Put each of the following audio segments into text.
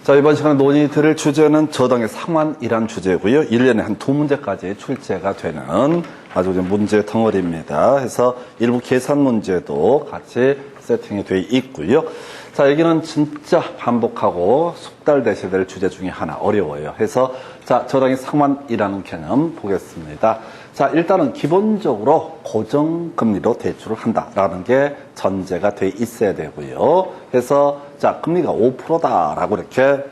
자, 이번 시간에 논의 드릴 주제는 저당의 상환이란 주제고요. 1년에 한 2문제까지 출제가 되는 아주 문제 덩어리입니다. 해서 일부 계산 문제도 같이 세팅이 되어 있고요. 자, 여기는 진짜 반복하고 숙달되셔야 될 주제 중에 하나, 어려워요. 해서 자, 저당의 상환이라는 개념 보겠습니다. 자, 일단은 기본적으로 고정금리로 대출을 한다라는 게 전제가 돼 있어야 되고요. 그래서 자, 금리가 5%다라고 이렇게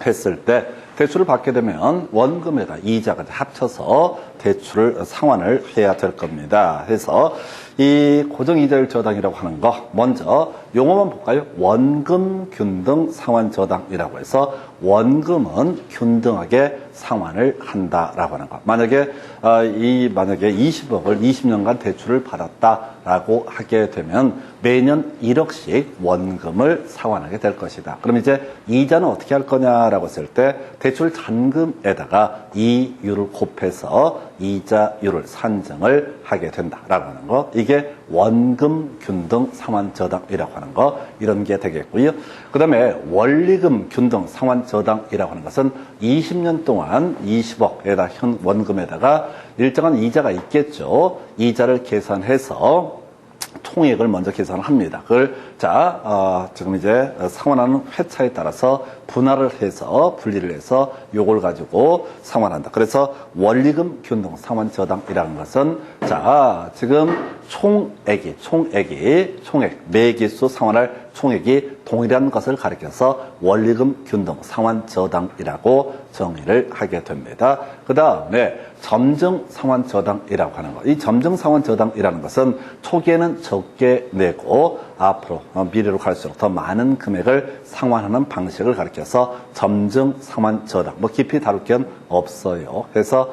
했을 때 대출을 받게 되면 원금에다 이자가 합쳐서 대출을 상환을 해야 될 겁니다. 그래서 이 고정이자율 저당이라고 하는 거 먼저 용어만 볼까요? 원금 균등 상환 저당이라고 해서 원금은 균등하게 상환을 한다라고 하는 거. 만약에 만약에 20억을 20년간 대출을 받았다라고 하게 되면 매년 1억씩 원금을 상환하게 될 것이다. 그럼 이제 이자는 어떻게 할 거냐라고 했을 때 대출 잔금에다가 이율을 곱해서 이자율을 산정을 하게 된다라고 하는 거. 이게 원금 균등 상환 저당이라고 하는 거, 이런 게 되겠고요. 그 다음에 원리금 균등 상환 저당이라고 하는 것은 20년 동안 20억에다 현 원금에다가 일정한 이자가 있겠죠. 이자를 계산해서 총액을 먼저 계산을 합니다. 그걸 지금 이제 상환하는 회차에 따라서 분할을 해서 분리를 해서 요걸 가지고 상환한다. 그래서 원리금 균등 상환 저당이라는 것은 지금 총액 매기수 상환할 총액이 동일한 것을 가리켜서 원리금 균등 상환 저당이라고 정의를 하게 됩니다. 그 다음에 점증 상환 저당이라고 하는 것. 이 점증 상환 저당이라는 것은 초기에는 적게 내고 앞으로 미래로 갈수록 더 많은 금액을 상환하는 방식을 가리켜서 점증 상환 저당. 깊이 다룰 게 없어요. 그래서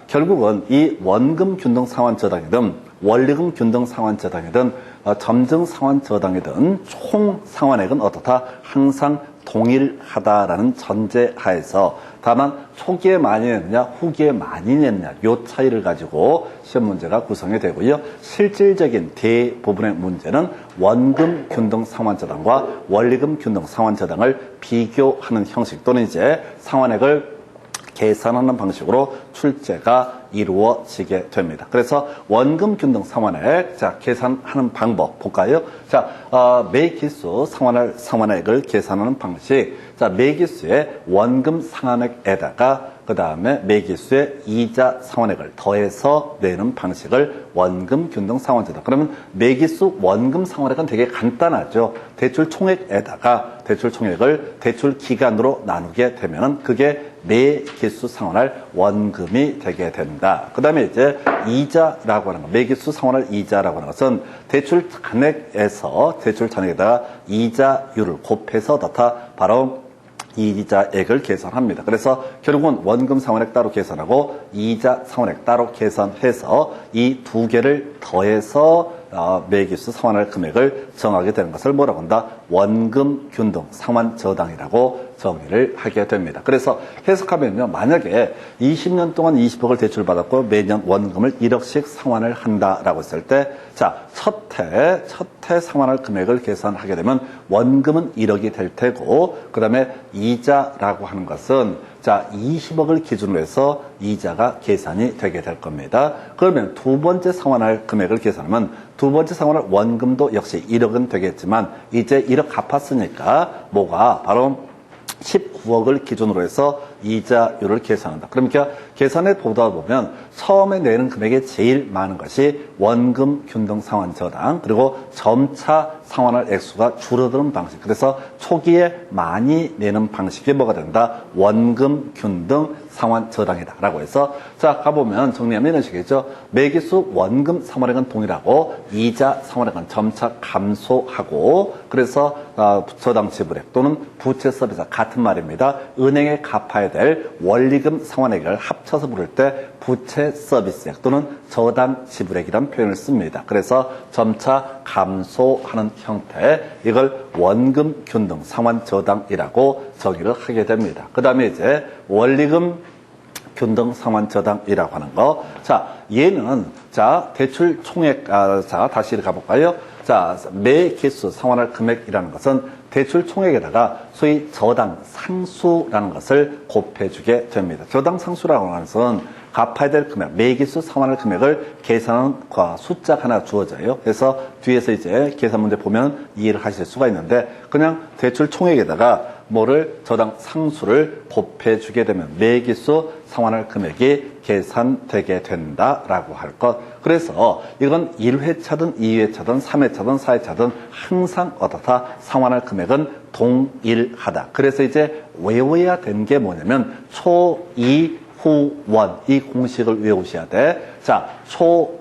결국은 이 원금 균등 상환 저당이든 원리금 균등 상환 저당이든 점증 상환 저당이든 총 상환액은 어떻다? 항상 동일하다라는 전제하에서 다만 초기에 많이 냈느냐 후기에 많이 냈느냐 요 차이를 가지고 시험 문제가 구성이 되고요. 실질적인 대부분의 문제는 원금 균등 상환 저당과 원리금 균등 상환 저당을 비교하는 형식 또는 이제 상환액을 계산하는 방식으로 출제가 이루어지게 됩니다. 그래서 원금 균등 상환액, 계산하는 방법 볼까요? 매기수 상환할 상환액을 계산하는 방식. 매기수의 원금 상환액에다가 그 다음에 매기수의 이자 상환액을 더해서 내는 방식을 원금 균등 상환 저당. 그러면 매기수 원금 상환액은 되게 간단하죠. 대출 총액에다가 대출 총액을 대출 기간으로 나누게 되면은 그게 매기수 상환할 원금이 되게 된다. 그 다음에 이제 이자라고 하는 거, 매기수 상환할 이자라고 하는 것은 대출 잔액에다가 이자율을 곱해서 넣다 바로 이자액을 계산합니다. 그래서 결국은 원금 상환액 따로 계산하고 이자 상환액 따로 계산해서 이 두 개를 더해서 매기수 상환할 금액을 정하게 되는 것을 뭐라고 한다? 원금 균등 상환 저당이라고 정의를 하게 됩니다. 그래서 해석하면요, 만약에 20년 동안 20억을 대출받았고 매년 원금을 1억씩 상환을 한다라고 했을 때, 첫 해 상환할 금액을 계산하게 되면 원금은 1억이 될 테고, 그 다음에 이자라고 하는 것은 20억을 기준으로 해서 이자가 계산이 되게 될 겁니다. 그러면 두 번째 상환할 금액을 계산하면 두 번째 상환할 원금도 역시 1억은 되겠지만 이제 1억 갚았으니까 바로 19억을 기준으로 해서 이자율을 계산한다. 그러니까 계산해 보다 보면 처음에 내는 금액이 제일 많은 것이 원금 균등 상환 저당, 그리고 점차 상환할 액수가 줄어드는 방식. 그래서 초기에 많이 내는 방식이 뭐가 된다? 원금 균등 상환 저당이다라고 해서 가보면 정리하면 이런 식이죠. 매기수 원금 상환액은 동일하고 이자 상환액은 점차 감소하고, 그래서 저당 지불액 또는 부채 서비스 같은 말입니다. 은행에 갚아야 될 원리금 상환액을 합쳐서 부를 때 부채 서비스액 또는 저당 지불액이라는 표현을 씁니다. 그래서 점차 감소하는 형태, 이걸 원금 균등 상환 저당이라고 정의를 하게 됩니다. 그 다음에 이제 원리금 균등 상환 저당이라고 하는 거. 얘는 대출 총액, 다시 가볼까요? 매기수 상환할 금액이라는 것은 대출 총액에다가 소위 저당 상수라는 것을 곱해주게 됩니다. 저당 상수라고 하는 것은 갚아야 될 금액, 매기수 상환할 금액을 계산하는 숫자가 하나 주어져요. 그래서 뒤에서 이제 계산 문제 보면 이해를 하실 수가 있는데, 그냥 대출 총액에다가 뭐를 저당 상수를 곱해주게 되면 매기수 상환할 금액이 계산되게 된다라고 할 것. 그래서 이건 1회차든 2회차든 3회차든 4회차든 항상 어떻다? 상환할 금액은 동일하다. 그래서 이제 외워야 되는 게 뭐냐면 초이후원, 이 공식을 외우셔야 돼. 자,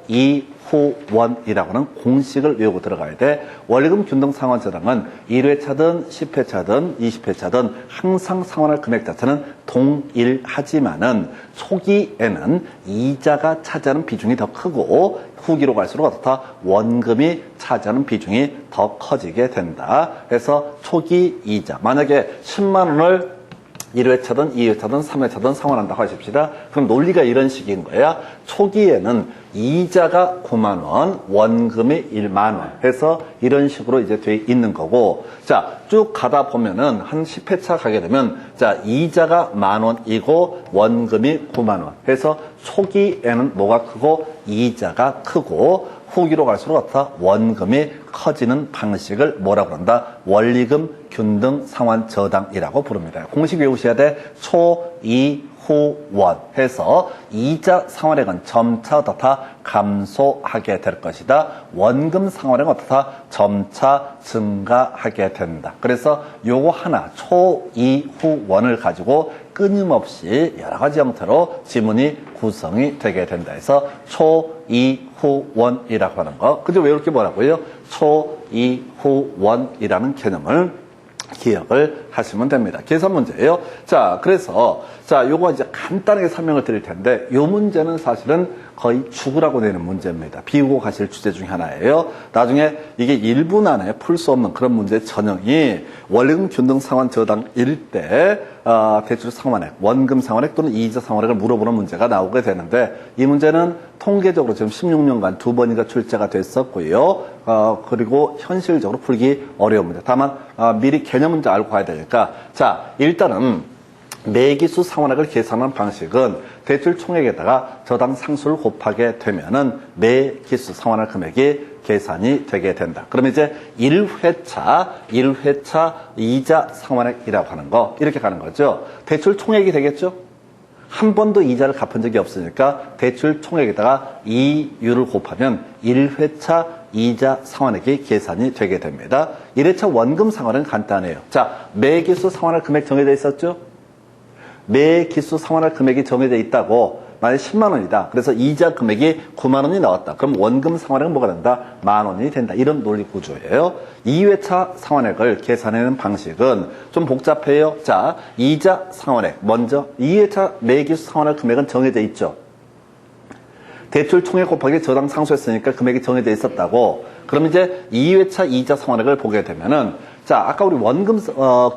초이후원이라고 하는 공식을 외우고 들어가야 돼. 원리금 균등 상환 저당은 1회차든 10회차든 20회차든 항상 상환할 금액 자체는 동일하지만은 초기에는 이자가 차지하는 비중이 더 크고 후기로 갈수록 어떻다? 원금이 차지하는 비중이 더 커지게 된다. 그래서 초기 이자, 만약에 10만 원을 1회차든 2회차든 3회차든 상환한다고 하십시다. 그럼 논리가 이런 식인 거야. 초기에는 이자가 9만 원, 원금이 1만 원 해서 이런 식으로 이제 돼 있는 거고, 자, 쭉 가다 보면은 한 10회차 가게 되면, 자, 이자가 10,000원이고 원금이 9만 원 해서 초기에는 뭐가 크고 이자가 크고, 후기로 갈수록 어떻다? 원금이 커지는 방식을 뭐라고 한다? 원리금 균등 상환 저당이라고 부릅니다. 공식 외우셔야 돼. 초이후원 해서 이자 상환액은 점차 어떻다? 감소하게 될 것이다. 원금 상환액은 어떻다? 점차 증가하게 된다. 그래서 요거 하나 초이후원을 가지고 끊임없이 여러 가지 형태로 지문이 구성이 되게 된다 해서 초이후원이라고 하는 거. 그죠? 왜 이렇게 뭐라고요? 초이후원이라는 개념을 기억을 하시면 됩니다. 계산 문제예요. 자, 그래서 자, 요거 이제 간단하게 설명을 드릴 텐데, 요 문제는 사실은 거의 죽으라고 내는 문제입니다. 비우고 가실 주제 중에 하나예요. 나중에 이게 1분 안에 풀 수 없는 그런 문제 전형이 원리금 균등 상환 저당일 때 대출 상환액, 원금 상환액 또는 이자 상환액을 물어보는 문제가 나오게 되는데, 이 문제는 통계적으로 지금 16년간 2번이나 출제가 됐었고요. 그리고 현실적으로 풀기 어려운 문제. 다만 미리 개념 문제 알고 가야 되니까, 자, 일단은 매기수 상환액을 계산하는 방식은 대출 총액에다가 저당 상수를 곱하게 되면은 매기수 상환할 금액이 계산이 되게 된다. 그러면 이제 1회차 이자 상환액이라고 하는 거, 이렇게 가는 거죠. 대출 총액이 되겠죠? 한 번도 이자를 갚은 적이 없으니까 대출 총액에다가 이율을 곱하면 1회차 이자 상환액이 계산이 되게 됩니다. 1회차 원금 상환은 간단해요. 자, 매기수 상환할 금액 정해져 있었죠? 매기수 상환할 금액이 정해져 있다고. 만약에 10만 원이다. 그래서 이자 금액이 9만 원이 나왔다. 그럼 원금 상환액은 뭐가 된다? 10,000원이 된다. 이런 논리 구조예요. 2회차 상환액을 계산하는 방식은 좀 복잡해요. 자, 이자 상환액. 먼저 2회차 매기수 상환할 금액은 정해져 있죠. 대출 총액 곱하기 저당 상수했으니까 금액이 정해져 있었다고. 그럼 이제 2회차 이자 상환액을 보게 되면은, 자, 아까 우리 원금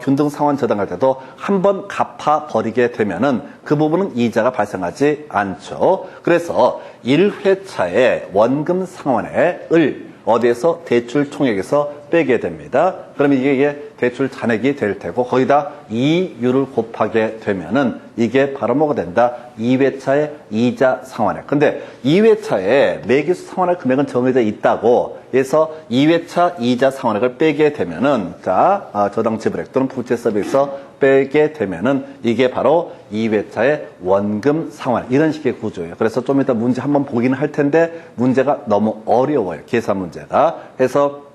균등 상환 저당할 때도 한번 갚아 버리게 되면은 그 부분은 이자가 발생하지 않죠. 그래서 1회차의 원금 상환액을 어디에서? 대출 총액에서 빼게 됩니다. 그러면 이게 대출 잔액이 될 테고, 거기다 이율을 곱하게 되면은 이게 바로 뭐가 된다? 2회차의 이자 상환액. 근데 2회차에 매기수 상환할 금액은 정해져 있다고 해서 2회차 이자 상환액을 빼게 되면은, 자, 저당 지불액 또는 부채 서비스에서 빼게 되면은 이게 바로 2회차의 원금 상환, 이런 식의 구조예요. 그래서 좀 이따 문제 한번 보기는 할 텐데 문제가 너무 어려워요. 계산 문제가. 해서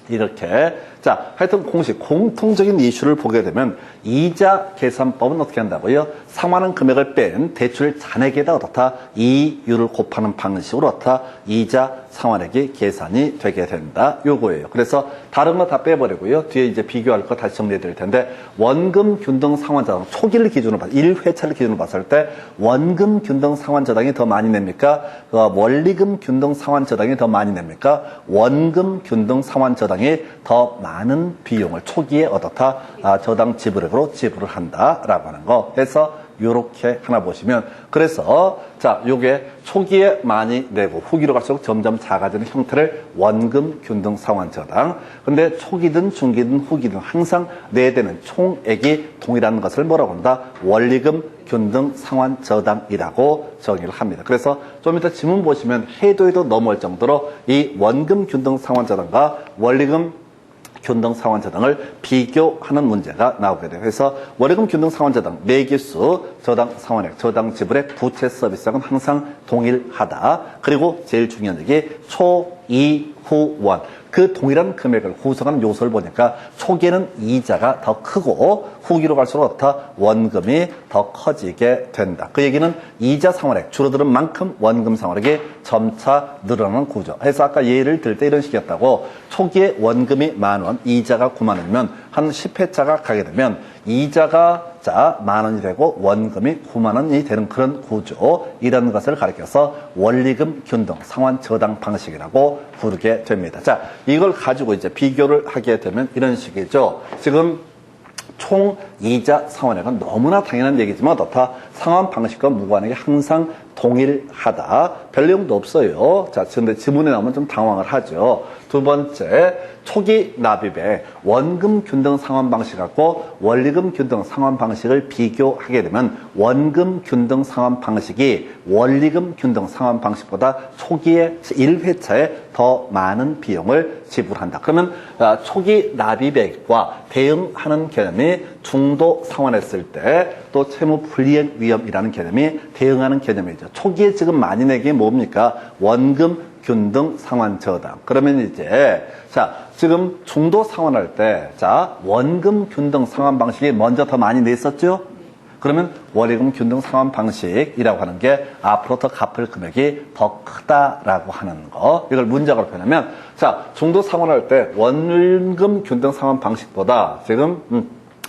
이렇게, 자, 하여튼 공식, 공통적인 이슈를 보게 되면 이자 계산법은 어떻게 한다고요? 상환한 금액을 뺀 대출 잔액에다 어떻다? 이율을 곱하는 방식으로 어떻다? 이자 상환액이 계산이 되게 된다. 요거예요. 그래서 다른 거 다 빼버리고요. 뒤에 이제 비교할 거 다시 정리해 드릴 텐데, 원금 균등 상환 저당 초기를 기준으로 봤을 때, 1회차를 기준으로 봤을 때 원금 균등 상환 저당이 더 많이 냅니까? 원리금 균등 상환 저당이 더 많이 냅니까? 원금 균등 상환 저당이 더 많은 비용을 초기에 어떻다? 저당 지불액으로 지불을 한다라고 하는 거. 그래서 요렇게 하나 보시면, 그래서 자, 요게 초기에 많이 내고 후기로 갈수록 점점 작아지는 형태를 원금 균등 상환 저당. 근데 초기든 중기든 후기든 항상 내야 되는 총액이 동일한 것을 뭐라고 한다? 원리금 균등 상환 저당이라고 정의를 합니다. 그래서 좀 이따 지문 보시면 해도 넘어올 정도로 이 원금 균등 상환 저당과 원리금 균등 상환 저당을 비교하는 문제가 나오게 돼요. 그래서 원리금 균등 상환 저당 매기수, 저당 상환액, 저당 지불액, 부채 서비스액은 항상 동일하다. 그리고 제일 중요한 얘기 초, 이, 후, 원. 그 동일한 금액을 구성하는 요소를 보니까 초기에는 이자가 더 크고 후기로 갈수록 더 원금이 더 커지게 된다. 그 얘기는 이자 상환액 줄어드는 만큼 원금 상환액이 점차 늘어나는 구조. 그래서 아까 예를 들 때 이런 식이었다고 초기에 원금이 10,000원, 이자가 90,000원이면 한 10회차가 가게 되면 이자가 자 10,000원이 되고 원금이 90,000원이 되는 그런 구조, 이런 것을 가리켜서 원리금 균등 상환 저당 방식이라고 부르게 됩니다. 자, 이걸 가지고 이제 비교를 하게 되면 이런 식이죠. 지금 총 이자 상환액은 너무나 당연한 얘기지만 어떻다? 상환 방식과 무관하게 항상 동일하다. 별 내용도 없어요. 자, 근데 지문에 나오면 좀 당황을 하죠. 두 번째, 초기 납입에 원금 균등 상환 방식하고 원리금 균등 상환 방식을 비교하게 되면 원금 균등 상환 방식이 원리금 균등 상환 방식보다 초기에 1회차에 더 많은 비용을 지불한다. 그러면 초기 납입액과 대응하는 개념이 중도 상환했을 때 또 채무 불이행 위험이라는 개념이 대응하는 개념이죠. 초기에 지금 많이 내기 뭡니까? 원금 균등 상환 저당. 그러면 이제 자, 지금 중도 상환할 때 자, 원금 균등 상환 방식이 먼저 더 많이 냈었죠? 그러면 원리금 균등 상환 방식이라고 하는 게 앞으로 더 갚을 금액이 더 크다라고 하는 거. 이걸 문장으로 표현하면 자, 중도 상환할 때 원금 균등 상환 방식보다 지금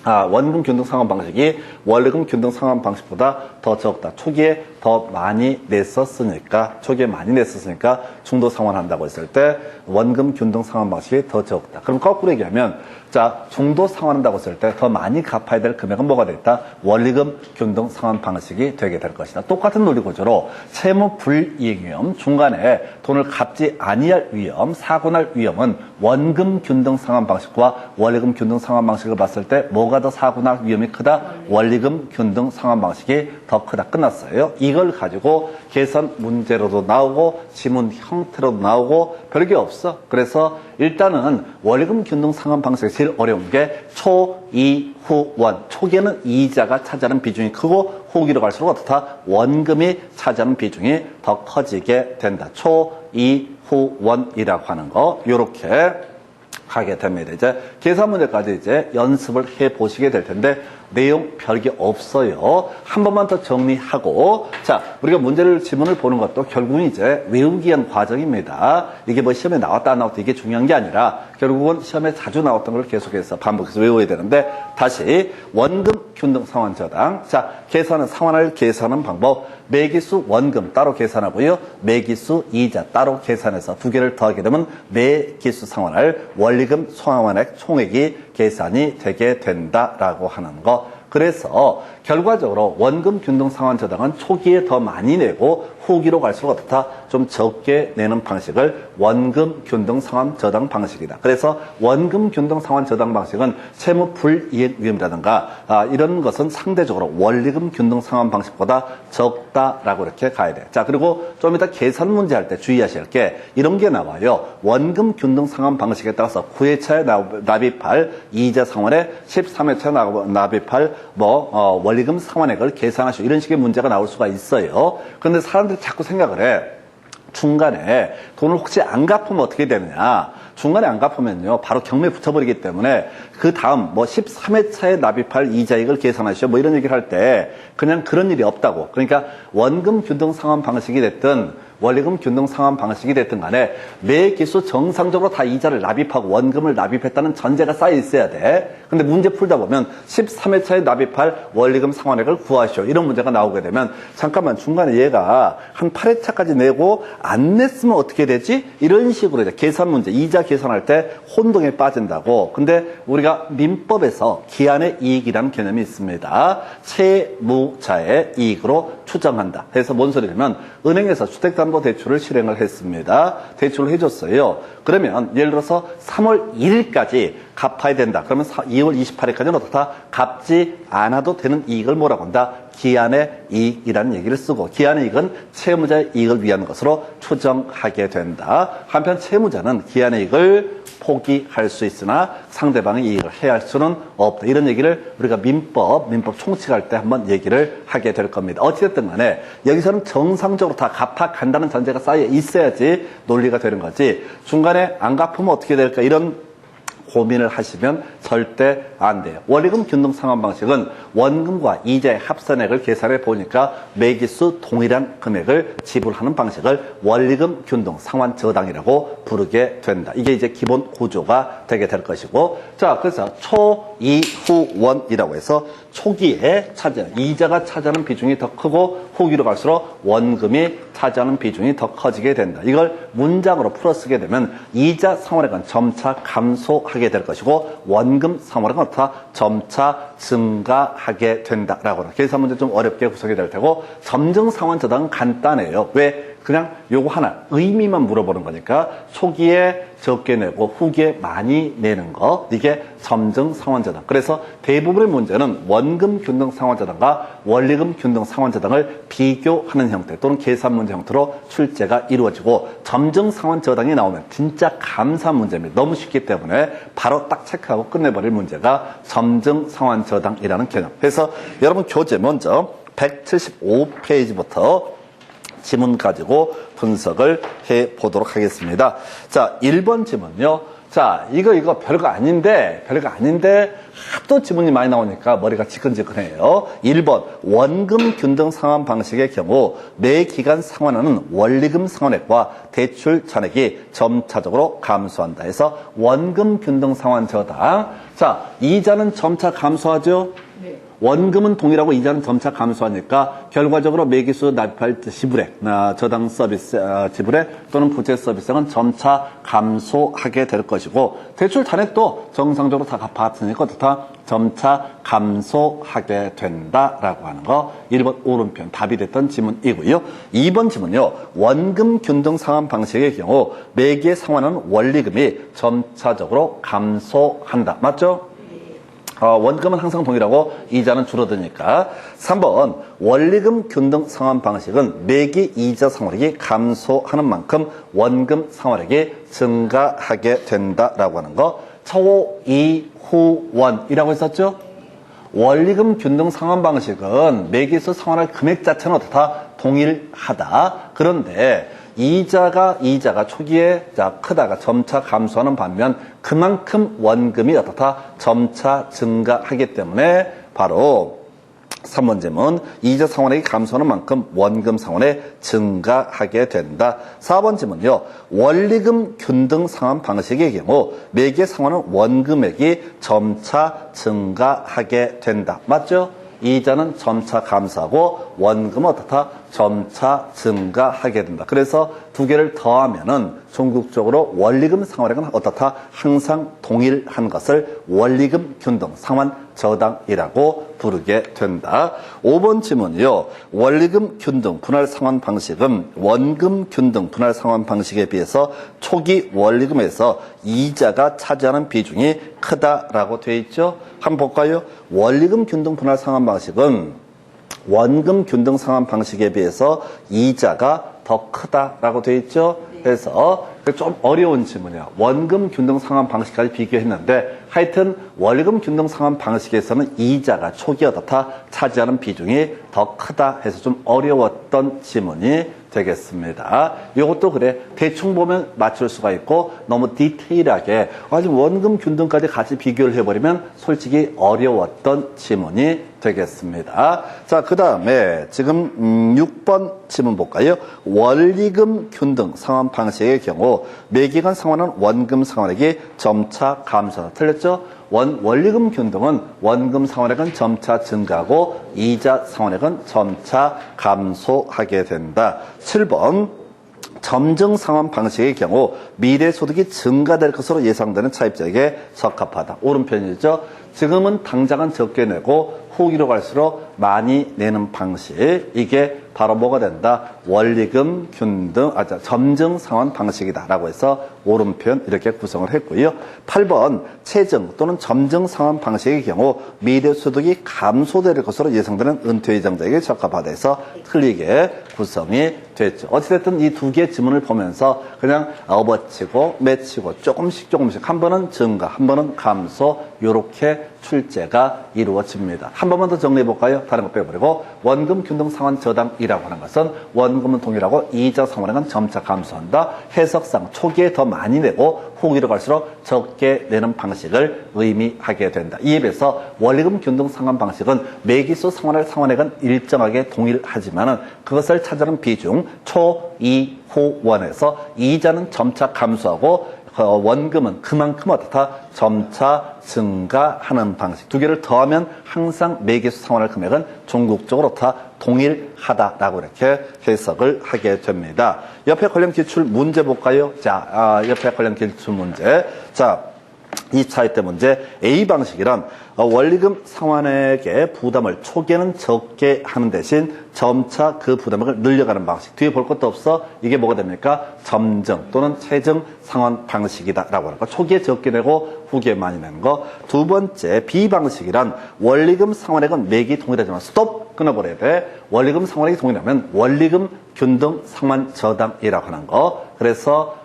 원금 균등 상환 방식이 원리금 균등 상환 방식보다 더 적다. 초기에 더 많이 냈었으니까 중도 상환한다고 했을 때 원금 균등 상환 방식이 더 적다. 그럼 거꾸로 얘기하면 자, 중도 상환한다고 했을 때 더 많이 갚아야 될 금액은 뭐가 되겠다? 원리금 균등 상환 방식이 되게 될 것이다. 똑같은 논리 구조로 채무 불이행 위험, 중간에 돈을 갚지 아니할 위험, 사고 날 위험은 원금 균등 상환 방식과 원리금 균등 상환 방식을 봤을 때 뭐가 더 사고 날 위험이 크다? 원리금 균등 상환 방식이 더 크다. 끝났어요. 이걸 가지고 계산 문제로도 나오고 지문 형태로도 나오고 별게 없어. 그래서 일단은 원리금 균등 상환 방식이 제일 어려운 게 초, 이, 후, 원. 초기에는 이자가 차지하는 비중이 크고 후기로 갈수록 어떻다? 원금이 차지하는 비중이 더 커지게 된다. 초, 이, 후, 원이라고 하는 거. 요렇게 하게 됩니다. 이제 계산 문제까지 이제 연습을 해 보시게 될 텐데 내용 별게 없어요. 한 번만 더 정리하고 자, 우리가 문제를 지문을 보는 것도 결국은 이제 외우기 위한 과정입니다. 이게 뭐 시험에 나왔다 안 나왔다 이게 중요한 게 아니라 결국은 시험에 자주 나왔던 걸 계속해서 반복해서 외워야 되는데 다시 원금 균등 상환 저당. 자, 계산은 상환을 계산하는 방법. 매기수 원금 따로 계산하고요. 매기수 이자 따로 계산해서 두 개를 더하게 되면 매기수 상환할 원리금 상환액 총액이 계산이 되게 된다라고 하는 거. 그래서 결과적으로 원금 균등 상환 저당은 초기에 더 많이 내고 후기로 갈수록 어떻다? 좀 적게 내는 방식을 원금 균등 상환 저당 방식이다. 그래서 원금 균등 상환 저당 방식은 채무 불이행 위험이라든가 이런 것은 상대적으로 원리금 균등 상환 방식보다 적다라고 이렇게 가야 돼. 자, 그리고 좀 이따 계산 문제 할 때 주의하실 게 이런 게 나와요. 원금 균등 상환 방식에 따라서 9회차에 납입할 이자 상환에 13회차에 납입할 원리금 상환액을 계산하시오. 이런 식의 문제가 나올 수가 있어요. 그런데 사람들이 자꾸 생각을 해. 중간에 돈을 혹시 안 갚으면 어떻게 되느냐. 중간에 안 갚으면요. 바로 경매 붙여버리기 때문에 그 다음 13회차에 납입할 이자액을 계산하시오. 이런 얘기를 할 때 그냥 그런 일이 없다고. 그러니까 원금 균등 상환 방식이 됐든 원리금 균등 상환 방식이 됐든 간에 매기수 정상적으로 다 이자를 납입하고 원금을 납입했다는 전제가 쌓여 있어야 돼. 근데 문제 풀다 보면 13회차에 납입할 원리금 상환액을 구하시오. 이런 문제가 나오게 되면 잠깐만 중간에 얘가 한 8회차까지 내고 안 냈으면 어떻게 되지? 이런 식으로 이제 계산 문제, 이자 계산할 때 혼동에 빠진다고. 근데 우리가 민법에서 기한의 이익이라는 개념이 있습니다. 채무자의 이익으로 추정한다. 그래서 뭔 소리냐면 은행에서 주택담보대출을 실행을 했습니다. 대출을 해줬어요. 그러면 예를 들어서 3월 1일까지 갚아야 된다. 그러면 2월 28일까지는 어떻다? 갚지 않아도 되는 이익을 뭐라고 한다? 기한의 이익이라는 얘기를 쓰고 기한의 이익은 채무자의 이익을 위한 것으로 추정하게 된다. 한편 채무자는 기한의 이익을 포기할 수 있으나 상대방의 이익을 해할 수는 없다. 이런 얘기를 우리가 민법 총칙할 때 한번 얘기를 하게 될 겁니다. 어찌됐든 간에 여기서는 정상적으로 다 갚아간다는 전제가 쌓여 있어야지 논리가 되는 거지. 중간에 안 갚으면 어떻게 될까? 이런 고민을 하시면 절대 안 돼요. 원리금 균등 상환 방식은 원금과 이자의 합산액을 계산해 보니까 매기수 동일한 금액을 지불하는 방식을 원리금 균등 상환 저당이라고 부르게 된다. 이게 이제 기본 구조가 되게 될 것이고, 자, 그래서 초이후원이라고 해서 초기에 차지하는 이자가 차지하는 비중이 더 크고 후기로 갈수록 원금이 차지하는 비중이 더 커지게 된다. 이걸 문장으로 풀어 쓰게 되면 이자 상환액은 점차 감소하게 될 것이고 원금 상환액은 어떻다? 점차 증가하게 된다라고 하는 계산 문제 좀 어렵게 구성이 될 테고 점증 상환 저당은 간단해요. 왜? 그냥 요거 하나 의미만 물어보는 거니까 초기에 적게 내고 후기에 많이 내는 거 이게 점증 상환저당. 그래서 대부분의 문제는 원금 균등 상환저당과 원리금 균등 상환저당을 비교하는 형태 또는 계산 문제 형태로 출제가 이루어지고 점증 상환저당이 나오면 진짜 감사 문제입니다. 너무 쉽기 때문에 바로 딱 체크하고 끝내버릴 문제가 점증 상환저당이라는 개념. 그래서 여러분 교재 먼저 175페이지부터 지문 가지고 분석을 해 보도록 하겠습니다. 자, 1번 지문요. 자, 이거 별거 아닌데 하도 지문이 많이 나오니까 머리가 지끈지끈해요. 1번 원금 균등 상환 방식의 경우 매 기간 상환하는 원리금 상환액과 대출 잔액이 점차적으로 감소한다 해서 원금 균등 상환 저당. 자, 이자는 점차 감소하죠? 네. 원금은 동일하고 이자는 점차 감소하니까 결과적으로 매기수 납입할 지불액, 저당 서비스 지불액 또는 부채 서비스액은 점차 감소하게 될 것이고 대출 잔액도 정상적으로 다 갚았으니까 다 점차 감소하게 된다라고 하는 거 1번 오른편 답이 됐던 지문이고요. 2번 지문요. 원금 균등 상환 방식의 경우 매기에 상환하는 원리금이 점차적으로 감소한다. 맞죠? 원금은 항상 동일하고 이자는 줄어드니까. 3번 원리금 균등 상환 방식은 매기 이자 상환액이 감소하는 만큼 원금 상환액이 증가하게 된다라고 하는 거. 초이후원이라고 했었죠? 원리금 균등 상환 방식은 매기에서 상환할 금액 자체는 어떻다? 동일하다. 그런데 이자가 초기에 크다가 점차 감소하는 반면 그만큼 원금이 어떻다? 점차 증가하기 때문에 바로 3번 질문 이자 상환액이 감소하는 만큼 원금 상환액 증가하게 된다. 4번 질문요. 원리금 균등 상환 방식의 경우 매기에 상환하는 원금액이 점차 증가하게 된다. 맞죠? 이자는 점차 감소하고 원금은 어떻다? 점차 증가하게 된다. 그래서 두 개를 더하면은 종국적으로 원리금 상환액은 어떻다? 항상 동일한 것을 원리금 균등 상환 저당이라고 부르게 된다. 5번 질문이요. 원리금 균등 분할 상환 방식은 원금 균등 분할 상환 방식에 비해서 초기 원리금에서 이자가 차지하는 비중이 크다라고 되어 있죠. 한번 볼까요? 원리금 균등 분할 상환 방식은 원금 균등 상환 방식에 비해서 이자가 더 크다라고 되어 있죠. 그래서 좀 어려운 질문이에요. 원금 균등 상환 방식까지 비교했는데 하여튼 원리금 균등 상환 방식에서는 이자가 초기에 어떻다 차지하는 비중이 더 크다 해서 좀 어려웠던 질문이 되겠습니다. 이것도 그래. 대충 보면 맞출 수가 있고 너무 디테일하게 아직 원금 균등까지 같이 비교를 해버리면 솔직히 어려웠던 질문이 되겠습니다. 자, 그 다음에 지금 6번 지문 볼까요? 원리금 균등 상환 방식의 경우 매기간 상환은 원금 상환액이 점차 감소하다. 틀렸죠? 원리금 균등은 원금 상환액은 점차 증가하고 이자 상환액은 점차 감소하게 된다. 7번 점증 상환 방식의 경우 미래 소득이 증가될 것으로 예상되는 차입자에게 적합하다. 오른편이죠. 지금은 당장은 적게 내고 후기로 갈수록 많이 내는 방식. 이게 바로 뭐가 된다? 원리금 균등, 점증 상환 방식이다라고 해서 오른편 이렇게 구성을 했고요. 8번 체증 또는 점증 상환 방식의 경우 미래 소득이 감소될 것으로 예상되는 은퇴 예정자에게 적합하다 해서 틀리게 구성이 됐죠. 어찌됐든 이 두 개의 지문을 보면서 그냥 업어치고 맺히고 조금씩 한 번은 증가, 한 번은 감소, 요렇게 출제가 이루어집니다. 한 번만 더 정리해 볼까요? 다른 거 빼버리고 원금 균등 상환 저당이라고 하는 것은 원금은 동일하고 이자 상환액은 점차 감소한다. 해석상 초기에 더 많이 내고 후기로 갈수록 적게 내는 방식을 의미하게 된다. 이에 비해서 원리금 균등 상환 방식은 매기수 상환액은 일정하게 동일하지만은 그것을 차지하는 비중 초, 이, 후, 원에서 이자는 점차 감소하고 원금은 그만큼 어떻다? 점차 증가하는 방식. 두 개를 더하면 항상 매기수 상환할 금액은 종국적으로 다 동일하다라고 이렇게 해석을 하게 됩니다. 옆에 관련 기출 문제 볼까요? 자, 옆에 관련 기출 문제. 자, 이 차이대 문제 A 방식이란 원리금 상환액의 부담을 초기에는 적게 하는 대신 점차 그 부담액을 늘려가는 방식. 뒤에 볼 것도 없어. 이게 뭐가 됩니까? 점증 또는 체증 상환 방식이다라고 하는 거. 초기에 적게 내고 후기에 많이 내는 거. 두 번째 B 방식이란 원리금 상환액은 매기 동일하지만 스톱 끊어버려야 돼. 원리금 상환액이 동일하면 원리금 균등 상환 저당이라고 하는 거. 그래서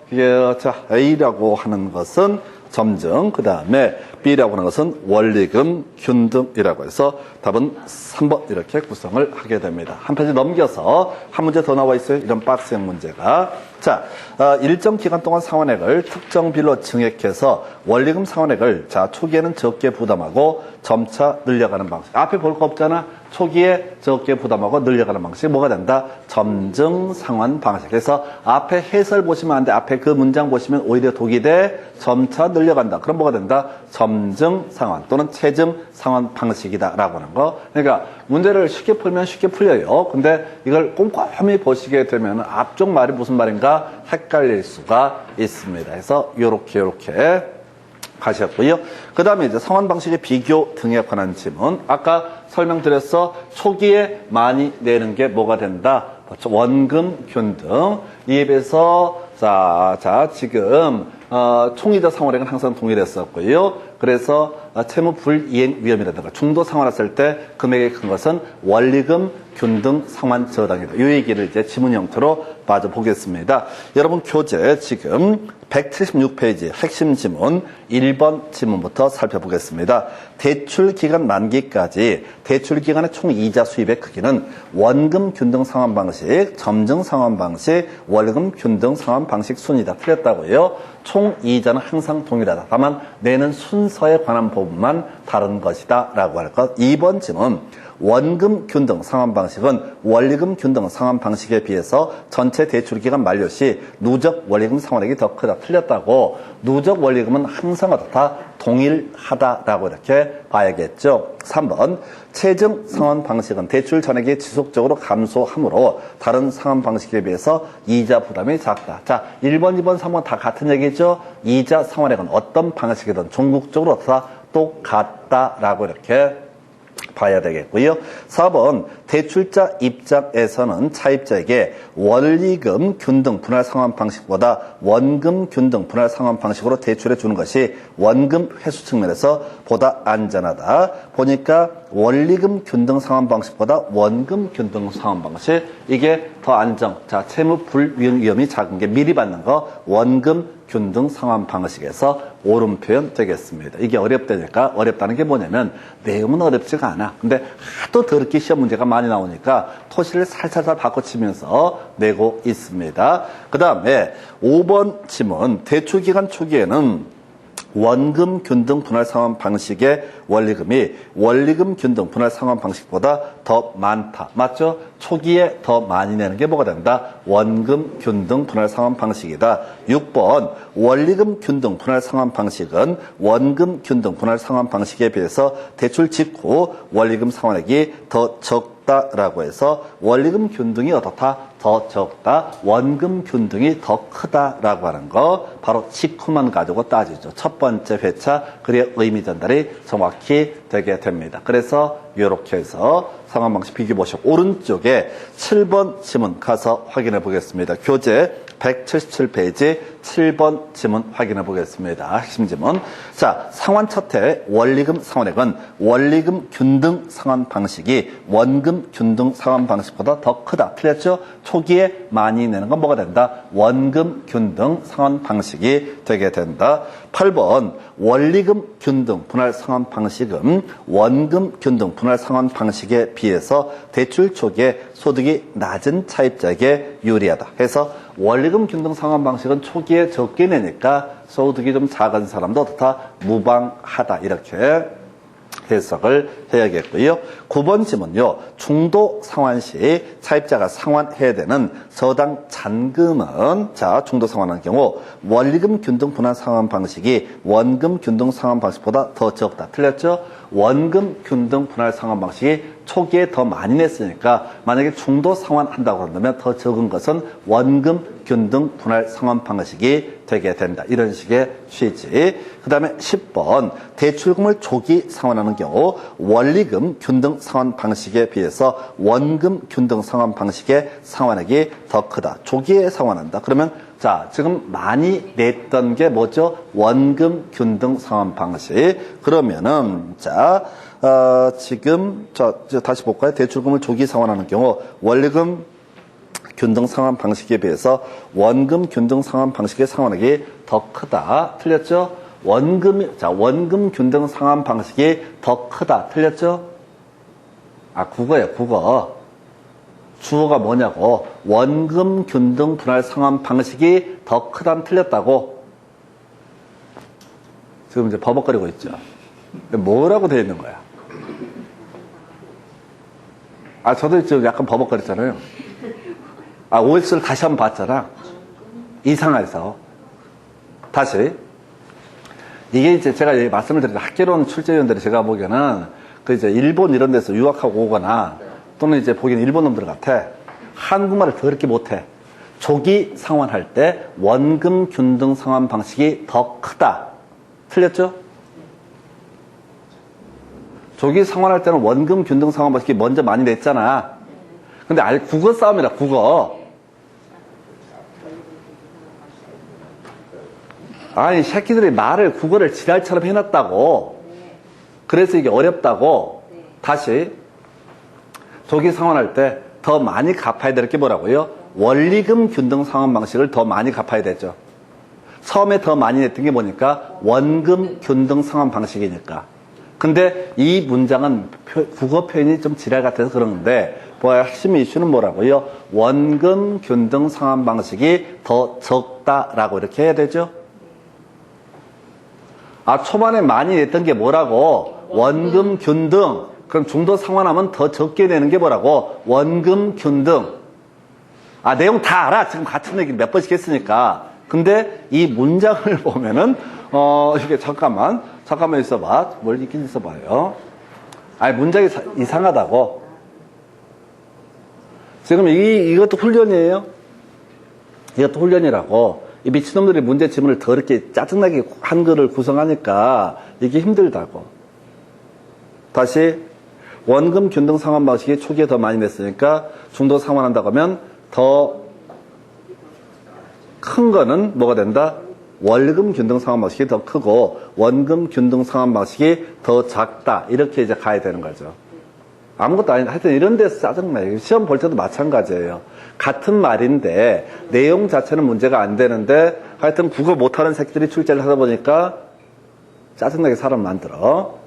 A라고 하는 것은 점증, 그 다음에 B라고 하는 것은 원리금 균등이라고 해서 답은 3번 이렇게 구성을 하게 됩니다. 한 페이지 넘겨서 한 문제 더 나와 있어요. 이런 박스형 문제가. 자, 일정 기간 동안 상환액을 특정 비율로 증액해서 원리금 상환액을 초기에는 적게 부담하고 점차 늘려가는 방식. 앞에 볼 거 없잖아. 초기에 적게 부담하고 늘려가는 방식이 뭐가 된다? 점증 상환 방식. 그래서 앞에 해설 보시면 안 돼. 앞에 그 문장 보시면 오히려 독이 돼. 점차 늘려간다. 그럼 뭐가 된다? 점증 상환 또는 체증 상환 방식이다라고 하는 거. 그러니까 문제를 쉽게 풀면 쉽게 풀려요. 근데 이걸 꼼꼼히 보시게 되면 앞쪽 말이 무슨 말인가 헷갈릴 수가 있습니다. 그래서 요렇게 가셨고요. 그 다음에 이제 상환 방식의 비교 등에 관한 질문. 아까 설명드렸어. 초기에 많이 내는 게 뭐가 된다? 원금 균등. 이에 비해서 지금 총이자 상환액은 항상 동일했었고요. 그래서 채무 불이행 위험이라든가 중도 상환했을 때 금액이 큰 것은 원리금 균등 상환 저당이다. 이 얘기를 이제 지문 형태로 마저 보겠습니다. 여러분 교재 지금 176페이지 핵심 지문 1번 지문부터 살펴보겠습니다. 대출 기간 만기까지 대출 기간의 총 이자 수입의 크기는 원금 균등 상환 방식, 점증 상환 방식, 원리금 균등 상환 방식 순이다. 틀렸다고요. 총 이자는 항상 동일하다. 다만 내는 순서에 관한 부분만 다른 것이다 라고 할 것. 2번 질문. 원금 균등 상환 방식은 원리금 균등 상환 방식에 비해서 전체 대출 기간 만료 시 누적 원리금 상환액이 더 크다. 틀렸다고. 누적 원리금은 항상 어떻다? 동일하다라고 이렇게 봐야겠죠. 3번 체증 상환 방식은 대출 잔액이 지속적으로 감소하므로 다른 상환 방식에 비해서 이자 부담이 작다. 자, 1번, 2번, 3번 다 같은 얘기죠. 이자 상환액은 어떤 방식이든 종국적으로 다 똑같다라고 이렇게 봐야 되겠고요. 4번 대출자 입장에서는 차입자에게 원리금 균등 분할 상환 방식보다 원금 균등 분할 상환 방식으로 대출해 주는 것이 원금 회수 측면에서 보다 안전하다. 보니까 원리금 균등 상환 방식보다 원금 균등 상환 방식 이게 더 안정. 채무 불이행 위험이 작은 게 미리 받는 거 원금 균등 상환 방식에서 옳은 표현 되겠습니다. 이게 어렵다니까 어렵다는 게 뭐냐면 내용은 어렵지가 않아. 근데 하도 더럽게 시험 문제가 많이 나오니까 토시를 살살살 바꿔치면서 내고 있습니다. 그 다음에 5번 지문 대출기간 초기에는 원금 균등 분할 상환 방식의 원리금이 원리금 균등 분할 상환 방식보다 더 많다. 맞죠? 초기에 더 많이 내는 게 뭐가 된다? 원금 균등 분할 상환 방식이다. 6번 원리금 균등 분할 상환 방식은 원금 균등 분할 상환 방식에 비해서 대출 직후 원리금 상환액이 더 적다라고 해서 원리금 균등이 어떻다? 더 적다. 원금 균등이 더 크다라고 하는 거 바로 직후만 가지고 따지죠. 첫 번째 회차 그리고 의미 전달이 정확히 되게 됩니다. 그래서 이렇게 해서 상환 방식 비교 보시고 오른쪽에 7번 지문 가서 확인해 보겠습니다. 교재 177페이지 7번 지문 확인해 보겠습니다. 핵심 지문. 자, 상환 첫해 원리금 상환액은 원리금 균등 상환 방식이 원금 균등 상환 방식보다 더 크다. 틀렸죠? 초기에 많이 내는 건 뭐가 된다? 원금 균등 상환 방식이 되게 된다. 8번 원리금 균등 분할 상환 방식은 원금 균등 분할 상환 방식에 비해서 대출 초기에 소득이 낮은 차입자에게 유리하다. 해서 원리금 균등 상환 방식은 초기에 적게 내니까 소득이 좀 작은 사람도 어떻다? 무방하다. 이렇게 해석을 해야겠고요. 9번 지문요. 중도 상환 시 차입자가 상환해야 되는 서당 잔금은 자, 중도 상환하는 경우 원리금 균등 분할 상환 방식이 원금 균등 상환 방식보다 더 적다. 틀렸죠? 원금 균등 분할 상환 방식이 초기에 더 많이 냈으니까 만약에 중도 상환한다고 한다면 더 적은 것은 원금 균등 분할 상환 방식이 되게 된다. 이런 식의 취지. 그 다음에 10번 대출금을 조기 상환하는 경우 원리금 균등 상환 방식에 비해서 원금 균등 상환 방식의 상환액이 더 크다. 조기에 상환한다. 그러면 자, 지금 많이 냈던 게 뭐죠? 원금 균등 상환 방식. 그러면은 자, 지금 다시 볼까요? 대출금을 조기 상환하는 경우 원리금 균등 상환 방식에 비해서 원금 균등 상환 방식의 상환액이 더 크다. 틀렸죠? 원금 균등 상환 방식이 더 크다. 틀렸죠? 아, 국어예요, 국어. 주어가 뭐냐고. 원금 균등 분할 상환 방식이 더 크다면 틀렸다고. 지금 이제 버벅거리고 있죠. 뭐라고 되어 있는 거야? 아, 저도 지금 약간 버벅거렸잖아요. 아, OX를 다시 한번 봤잖아. 이상해서. 다시. 이게 이제 제가 말씀을 드린 학계론 출제위원들이 제가 보기에는 그 이제 일본 이런 데서 유학하고 오거나 또는 이제 보기에는 일본 놈들 같아. 한국말을 더럽게 못해. 조기 상환할 때 원금 균등 상환 방식이 더 크다. 틀렸죠? 조기 상환할 때는 원금 균등 상환 방식이 먼저 많이 냈잖아. 근데 국어 싸움이라, 국어. 아니, 새끼들이 말을 국어를 지랄처럼 해놨다고. 그래서 이게 어렵다고. 다시. 조기 상환할 때 더 많이 갚아야 될 게 뭐라고요? 원리금 균등 상환 방식을 더 많이 갚아야 되죠. 처음에 더 많이 냈던 게 뭐니까? 원금 균등 상환 방식이니까. 근데 이 문장은 국어 표현이 좀 지랄 같아서 그러는데 핵심 이슈는 뭐라고요? 원금 균등 상환 방식이 더 적다라고 이렇게 해야 되죠. 아, 초반에 많이 냈던 게 뭐라고? 원금 균등. 그럼 중도 상환하면 더 적게 내는 게 뭐라고? 원금 균등. 아, 내용 다 알아. 지금 같은 얘기 몇 번씩 했으니까. 근데 이 문장을 보면은 이게 잠깐만 있어봐. 뭘 있긴 있어봐요. 아니, 문장이 이상하다고. 지금 이것도 훈련이에요. 이것도 훈련이라고. 이 미친놈들이 문제 지문을 더럽게 짜증나게 한글을 구성하니까 이게 힘들다고. 다시. 원금 균등 상환 방식이 초기에 더 많이 냈으니까 중도 상환한다고 하면 더 큰 거는 뭐가 된다? 원금 균등 상환 방식이 더 크고 원금 균등 상환 방식이 더 작다. 이렇게 이제 가야 되는 거죠. 아무것도 아닌데 하여튼 이런 데서 짜증나요. 시험 볼 때도 마찬가지예요. 같은 말인데 내용 자체는 문제가 안 되는데 하여튼 국어 못하는 새끼들이 출제를 하다 보니까 짜증나게 사람 만들어.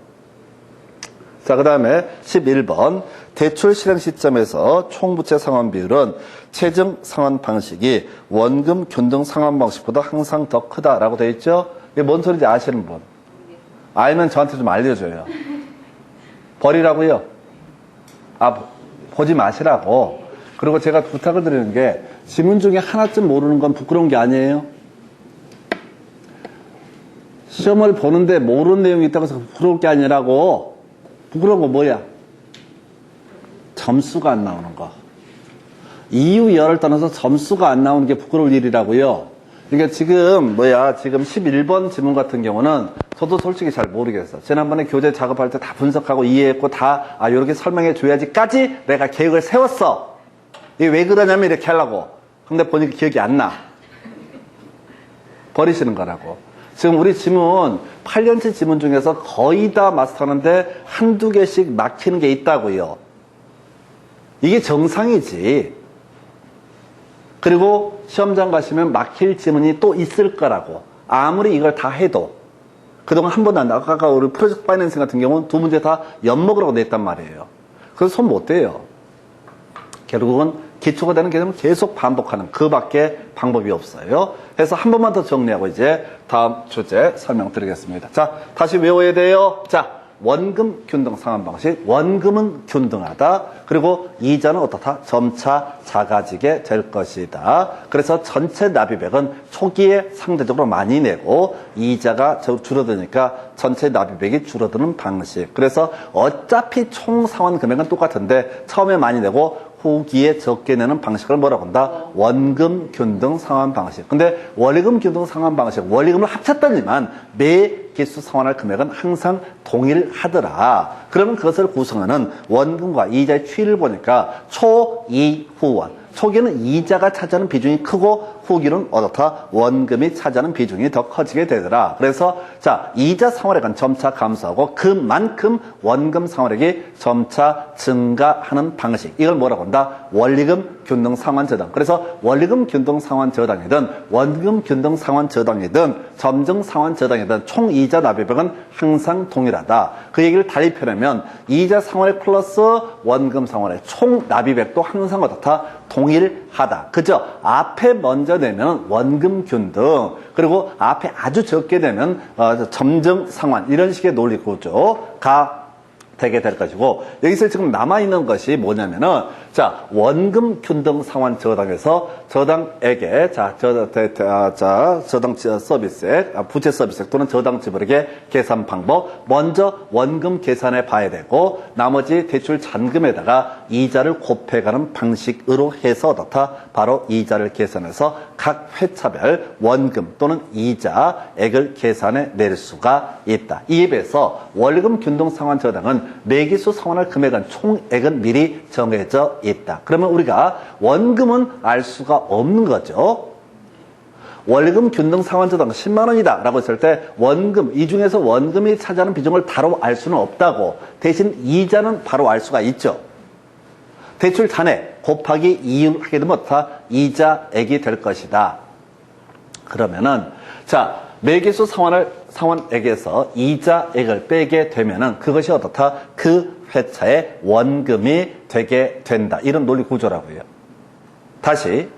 자, 그 다음에 11번. 대출 실행 시점에서 총부채 상환 비율은 최종 상환 방식이 원금 균등 상환 방식보다 항상 더 크다라고 되어 있죠. 이게 뭔 소리인지 아시는 분? 알면 저한테 좀 알려줘요. 버리라고요? 보지 마시라고. 그리고 제가 부탁을 드리는 게 지문 중에 하나쯤 모르는 건 부끄러운 게 아니에요. 시험을 보는데 모르는 내용이 있다고 해서 부끄러울 게 아니라고. 부끄러운 거 뭐야? 점수가 안 나오는 거. 이유 여를 떠나서 점수가 안 나오는 게 부끄러울 일이라고요. 그러니까 지금 11번 지문 같은 경우는 저도 솔직히 잘 모르겠어. 지난번에 교재 작업할 때 다 분석하고 이해했고 요렇게 설명해 줘야지까지 내가 계획을 세웠어. 이게 왜 그러냐면 이렇게 하려고. 근데 보니까 기억이 안 나. 버리시는 거라고. 지금 우리 지문 8년치 지문 중에서 거의 다 마스터하는데 한두 개씩 막히는 게 있다고요. 이게 정상이지. 그리고 시험장 가시면 막힐 지문이 또 있을 거라고. 아무리 이걸 다 해도 그동안 한 번도 안 나와. 아까 우리 프로젝트 파이낸싱 같은 경우는 두 문제 다 엿먹으라고 냈단 말이에요. 그래서 손 못 대요. 결국은 기초가 되는 개념을 계속 반복하는 그 밖에 방법이 없어요. 그래서 한 번만 더 정리하고 이제 다음 주제 설명드리겠습니다. 자, 다시 외워야 돼요. 자, 원금 균등 상환 방식. 원금은 균등하다. 그리고 이자는 어떻다? 점차 작아지게 될 것이다. 그래서 전체 납입액은 초기에 상대적으로 많이 내고 이자가 줄어드니까 전체 납입액이 줄어드는 방식. 그래서 어차피 총 상환 금액은 똑같은데 처음에 많이 내고 후기에 적게 내는 방식을 뭐라고 한다? 원금 균등 상환 방식. 근데 원리금 균등 상환 방식, 원리금을 합쳤더니만 매 기수 상환할 금액은 항상 동일하더라. 그러면 그것을 구성하는 원금과 이자의 추이를 보니까 초, 이, 후원. 초기는 이자가 차지하는 비중이 크고 후기는 어떻다? 원금이 차지하는 비중이 더 커지게 되더라. 그래서 자, 이자 상환액은 점차 감소하고 그만큼 원금 상환액이 점차 증가하는 방식. 이걸 뭐라고 한다? 원리금 균등 상환 저당. 그래서 원리금 균등 상환 저당이든 원금 균등 상환 저당이든 점증 상환 저당이든 총 이자 납입액은 항상 동일하다. 그 얘기를 달리 표현하면 이자 상환액 플러스 원금 상환액 총 납입액도 항상 어떻다? 동일하다. 그죠? 앞에 먼저 내면 원금 균등, 그리고 앞에 아주 적게 되면 점증 상환, 이런 식의 논리 구조가 되게 될 것이고, 여기서 지금 남아있는 것이 뭐냐면은, 자, 원금 균등 상환 저당에서 저당액에, 저당 서비스액, 부채 서비스액 또는 저당 지불액의 계산 방법, 먼저 원금 계산해 봐야 되고, 나머지 대출 잔금에다가 이자를 곱해가는 방식으로 해서 어떻다? 바로 이자를 계산해서 각 회차별 원금 또는 이자액을 계산해 낼 수가 있다. 이에 비해서 원리금 균등 상환 저당은 매기수 상환할 금액은 총액은 미리 정해져 있다. 그러면 우리가 원금은 알 수가 없는 거죠. 원리금 균등 상환 저당 10만 원이다 라고 했을 때 원금, 이 중에서 원금이 차지하는 비중을 바로 알 수는 없다고. 대신 이자는 바로 알 수가 있죠. 대출 잔액 곱하기 2을 하게 되면 어떻다? 이자액이 될 것이다. 그러면은 자, 매기수 상환액에서 이자액을 빼게 되면은 그것이 어떻다? 그 회차의 원금이 되게 된다. 이런 논리 구조라고요. 다시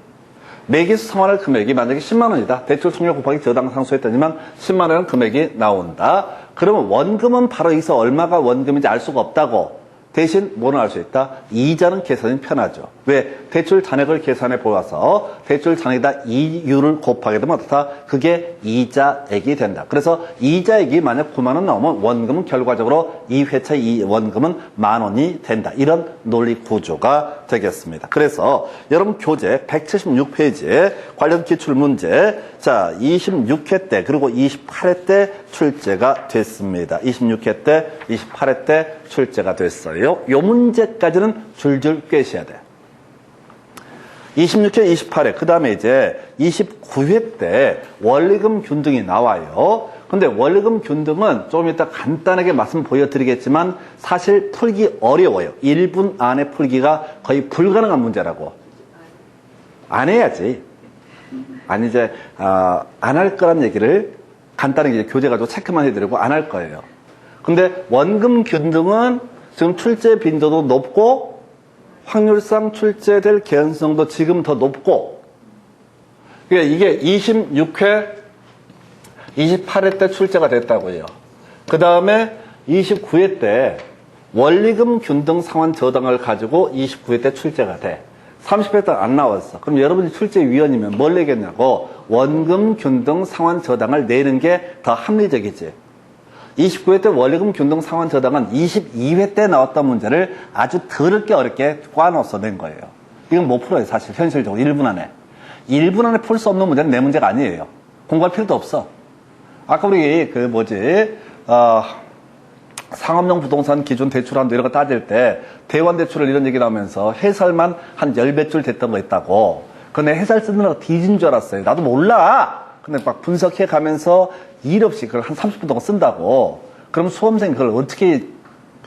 매기수 상환할 금액이 만약에 10만 원이다. 대출 총액 곱하기 저당 상수했더니만 10만 원 금액이 나온다. 그러면 원금은 바로 여기서 얼마가 원금인지 알 수가 없다고. 대신 뭐는 알 수 있다? 이자는 계산이 편하죠. 왜? 대출 잔액을 계산해 보아서 대출 잔액에다 이율을 곱하게 되면 어떻다? 그게 이자액이 된다. 그래서 이자액이 만약 9만 원 나오면 원금은 결과적으로 이 회차 이 원금은 만 원이 된다. 이런 논리 구조가 되겠습니다. 그래서 여러분 교재 176페이지에 관련 기출 문제, 자, 26회 때 그리고 28회 때 출제가 됐습니다. 26회 때 28회 때 출제가 됐어요. 요 문제까지는 줄줄 꿰셔야 돼. 26회, 28회, 그 다음에 이제 29회 때 원리금 균등이 나와요. 근데 원리금 균등은 조금 이따 간단하게 말씀 보여드리겠지만 사실 풀기 어려워요. 1분 안에 풀기가 거의 불가능한 문제라고. 안 해야지. 아니, 이제, 안 할 거란 얘기를 간단하게 교재 가지고 체크만 해드리고 안 할 거예요. 근데 원금 균등은 지금 출제 빈도도 높고 확률상 출제될 개연성도 지금 더 높고, 그러니까 이게 26회, 28회 때 출제가 됐다고요. 그 다음에 29회 때 원리금 균등 상환 저당을 가지고 29회 때 출제가 돼. 30회 때 안 나왔어. 그럼 여러분이 출제위원이면 뭘 내겠냐고. 원금 균등 상환 저당을 내는 게 더 합리적이지. 29회 때 원리금 균등 상환 저당은 22회 때 나왔던 문제를 아주 더럽게 어렵게 꽈넣어서 낸 거예요. 이건 못 풀어요, 사실. 현실적으로 1분 안에. 1분 안에 풀 수 없는 문제는 내 문제가 아니에요. 공부할 필요도 없어. 아까 우리 상업용 부동산 기준 대출한도 이런 거 따질 때 대환 대출을 이런 얘기 나오면서 해설만 한 10몇 줄 됐던 거 있다고. 근데 해설 쓰느라고 뒤진 줄 알았어요. 나도 몰라. 근데 막 분석해 가면서 일 없이 그걸 한 30분 동안 쓴다고. 그럼 수험생 그걸 어떻게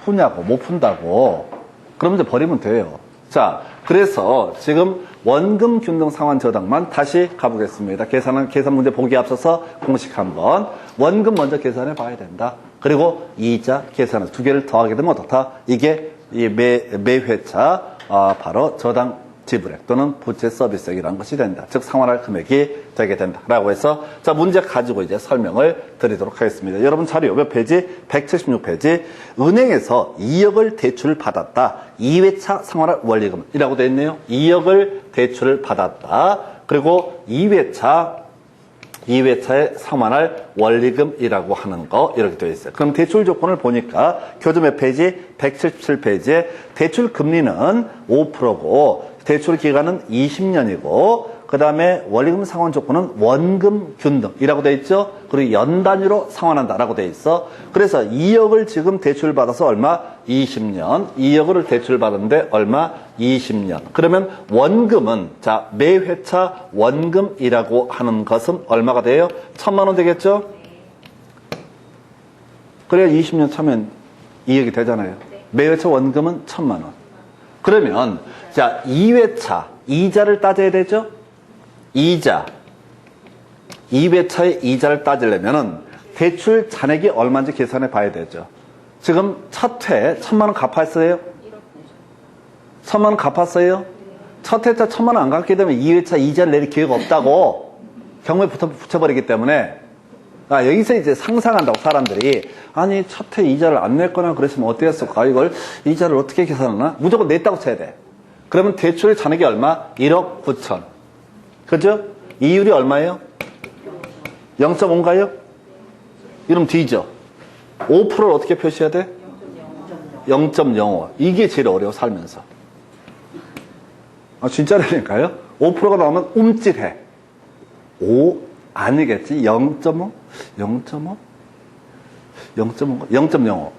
푸냐고. 못 푼다고. 그럼 이제 버리면 돼요. 자, 그래서 지금 원금 균등 상환 저당만 다시 가보겠습니다. 계산 문제 보기에 앞서서 공식 한번. 원금 먼저 계산해 봐야 된다. 그리고 이자 계산을 두 개를 더하게 되면 어떻다? 이게 매 회차 바로 저당 지불액 또는 부채 서비스액이라는 것이 된다. 즉 상환할 금액이 되게 된다라고 해서 자 문제 가지고 이제 설명을 드리도록 하겠습니다. 여러분 자료 몇 페이지? 176페이지. 은행에서 2억을 대출을 받았다. 2회차 상환할 원리금이라고 되어 있네요. 2억을 대출을 받았다. 그리고 2회차에 상환할 원리금이라고 하는 거 이렇게 되어 있어요. 그럼 대출 조건을 보니까 교재 몇 페이지? 177페이지에 대출 금리는 5%고 대출 기간은 20년이고 그 다음에 원리금 상환 조건은 원금 균등이라고 되어 있죠. 그리고 연 단위로 상환한다라고 되어 있어. 그래서 2억을 지금 대출 받아서 얼마? 20년. 2억을 대출 받았는데 얼마? 20년. 그러면 원금은 자 매 회차 원금이라고 하는 것은 얼마가 돼요? 1,000만 원 되겠죠? 그래야 20년 차면 2억이 되잖아요. 매 회차 원금은 1,000만 원. 그러면 자 2회차 이자를 따져야 되죠? 이자 2회차의 이자를 따지려면은 대출 잔액이 얼마인지 계산해 봐야 되죠. 지금 첫 회 1,000만 원 갚았어요? 1,000만 원 갚았어요? 첫 회차 1,000만 원 안 갚게 되면 2회차 이자를 내릴 기회가 없다고 경우에 붙여버리기 때문에 여기서 이제 상상한다고 사람들이 아니 첫 회 이자를 안 냈거나 그랬으면 어땠을까? 이걸 이자를 어떻게 계산하나? 무조건 냈다고 쳐야 돼. 그러면 대출 잔액이 얼마? 1억 9천. 그죠? 이율이 얼마예요? 0.5인가요? 이러면 뒤져. 5%를 어떻게 표시해야 돼? 0.05. 이게 제일 어려워 살면서. 진짜라니까요? 5%가 나오면 움찔해. 5? 아니겠지? 0.5? 0.5? 0.5? 0.05.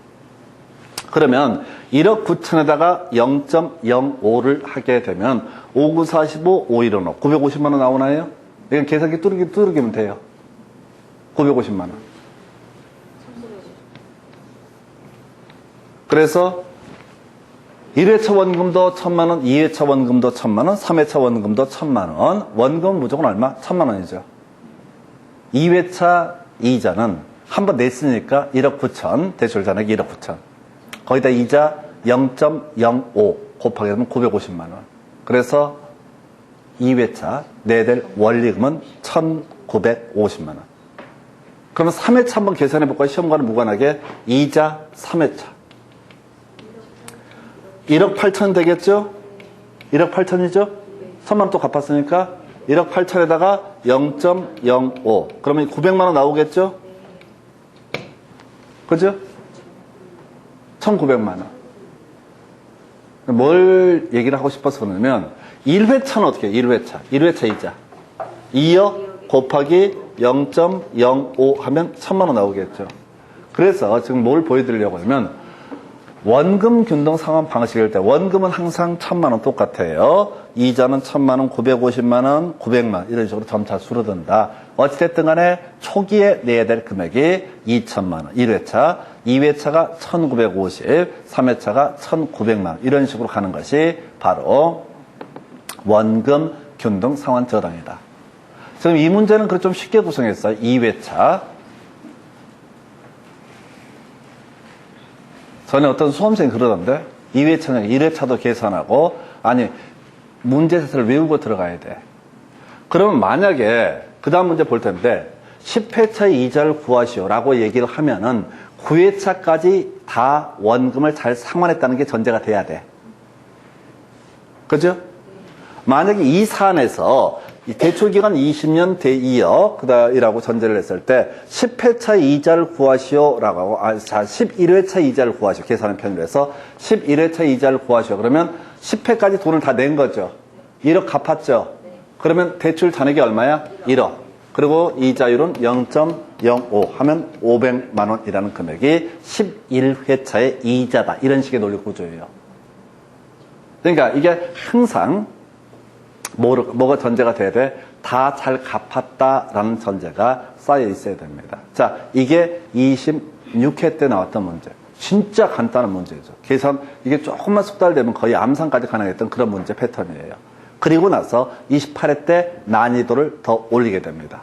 그러면 1억 9천에다가 0.05를 하게 되면 5, 9, 45, 5, 1, 5, 950만 원 나오나요? 이건 계산기 뚜르기면 돼요. 950만 원. 그래서 1회차 원금도 1,000만 원, 2회차 원금도 1,000만 원, 3회차 원금도 1,000만 원. 원금은 무조건 얼마? 1,000만 원이죠. 2회차 이자는 한 번 냈으니까 1억 9천, 대출 잔액 1억 9천. 거기다 이자 0.05 곱하게 되면 950만 원. 그래서 2회차 내될 원리금은 1,950만 원. 그러면 3회차 한번 계산해 볼까요? 시험과는 무관하게 이자 3회차. 1억 8천 되겠죠? 1억 8천이죠? 1,000만 원 또 갚았으니까 1억 8천에다가 0.05. 그러면 900만 원 나오겠죠? 그죠? 1,900만 원. 뭘 얘기를 하고 싶어서 그러냐면 1회차는 어떻게 해요? 1회차. 1회차 이자. 2억 곱하기 0.05 하면 1,000만 원 나오겠죠. 그래서 지금 뭘 보여드리려고 하면 원금 균등 상환 방식일 때 원금은 항상 1,000만 원 똑같아요. 이자는 1,000만 원, 950만 원, 900만 원 이런 식으로 점차 줄어든다. 어찌됐든 간에 초기에 내야 될 금액이 2,000만 원 1회차, 2회차가 1,950, 3회차가 1,900만 원 이런 식으로 가는 것이 바로 원금 균등 상환 저당이다. 지금 이 문제는 그걸 좀 쉽게 구성했어요. 2회차. 전에 어떤 수험생이 그러던데 2회차는 1회차도 계산하고 아니 문제 자체를 외우고 들어가야 돼. 그러면 만약에 그 다음 문제 볼 텐데 10회차 이자를 구하시오라고 얘기를 하면은 9회차까지 다 원금을 잘 상환했다는 게 전제가 돼야 돼. 그죠? 만약에 이 사안에서 이 대출기간 20년 대2억이라고 전제를 했을 때 10회차 이자를 구하시오라고 하고, 자, 11회차 이자를 구하시오. 계산은 편의로 해서 11회차 이자를 구하시오. 그러면 10회까지 돈을 다 낸 거죠. 1억 갚았죠. 그러면 대출 잔액이 얼마야? 1억. 그리고 이자율은 0.05 하면 500만 원이라는 금액이 11회차의 이자다. 이런 식의 논리 구조예요. 그러니까 이게 항상 뭐가 전제가 돼야 돼? 다 잘 갚았다라는 전제가 쌓여 있어야 됩니다. 자, 이게 26회 때 나왔던 문제. 진짜 간단한 문제죠. 계산, 이게 조금만 숙달되면 거의 암산까지 가능했던 그런 문제 패턴이에요. 그리고 나서 28회 때 난이도를 더 올리게 됩니다.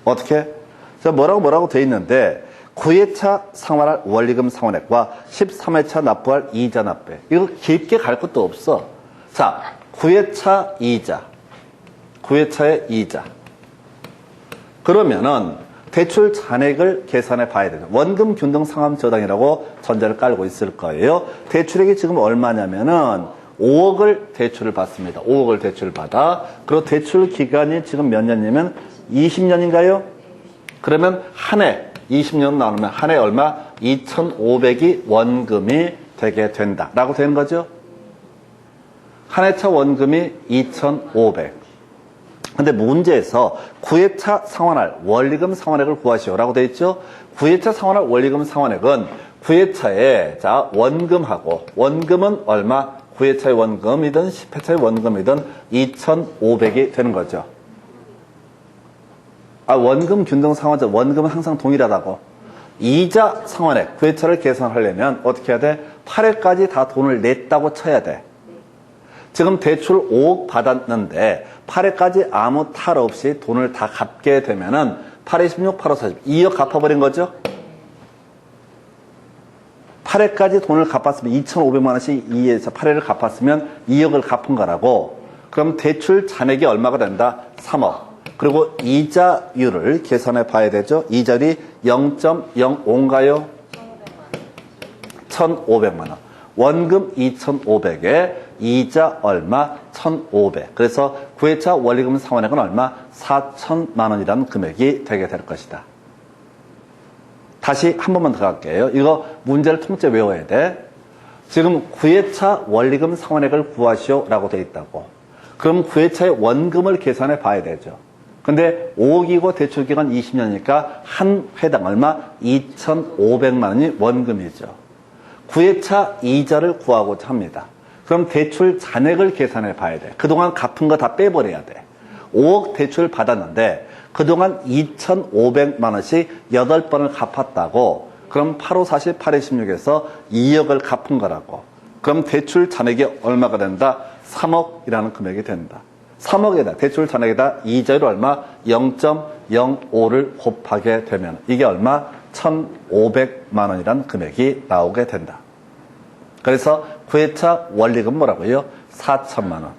어떻게? 자, 뭐라고 돼 있는데, 9회차 상환할 원리금 상환액과 13회차 납부할 이자 납부액. 이거 깊게 갈 것도 없어. 자, 9회차 이자. 9회차의 이자. 그러면은 대출 잔액을 계산해 봐야 되죠. 원금 균등 상환 저당이라고 전제를 깔고 있을 거예요. 대출액이 지금 얼마냐면은 5억을 대출을 받습니다. 5억을 대출을 받아. 그리고 대출 기간이 지금 몇 년이면 20년인가요? 그러면 한 해 20년 나누면 한 해 얼마? 2,500이 원금이 되게 된다라고 되는 거죠. 한 해차 원금이 2,500. 근데 문제에서 9회차 상환할 원리금 상환액을 구하시오라고 되어 있죠. 9회차 상환할 원리금 상환액은 9회차에 자 원금하고 원금은 얼마? 9회차의 원금이든 10회차의 원금이든 2,500이 되는 거죠. 원금 균등 상환자 원금은 항상 동일하다고. 이자 상환액 9회차를 계산하려면 어떻게 해야 돼? 8회까지 다 돈을 냈다고 쳐야 돼. 지금 대출 5억 받았는데 8회까지 아무 탈 없이 돈을 다 갚게 되면은 8회 16, 8호 40, 2억 갚아버린 거죠? 8회까지 돈을 갚았으면 2,500만 원씩 2에서 8회를 갚았으면 2억을 갚은 거라고. 그럼 대출 잔액이 얼마가 된다? 3억. 그리고 이자율을 계산해 봐야 되죠. 이자율이 0.05인가요? 1,500만 원. 원금 2,500에 이자 얼마? 1,500. 그래서 9회차 원리금 상환액은 얼마? 4,000만 원이라는 금액이 되게 될 것이다. 다시 한 번만 더 갈게요. 이거 문제를 통째 외워야 돼. 지금 9회차 원리금 상환액을 구하시오라고 돼 있다고. 그럼 9회차의 원금을 계산해 봐야 되죠. 근데 5억이고 대출기간 20년이니까 한 회당 얼마? 2,500만 원이 원금이죠. 9회차 이자를 구하고자 합니다. 그럼 대출 잔액을 계산해 봐야 돼. 그동안 갚은 거 다 빼버려야 돼. 5억 대출 받았는데 그동안 2,500만 원씩 8번을 갚았다고. 그럼 8호 40, 8회 16에서 2억을 갚은 거라고. 그럼 대출 잔액이 얼마가 된다? 3억이라는 금액이 된다. 3억에다 대출 잔액에다 이자율 얼마? 0.05를 곱하게 되면 이게 얼마? 1,500만 원이라는 금액이 나오게 된다. 그래서 9회차 원리금 뭐라고요? 4천만 원.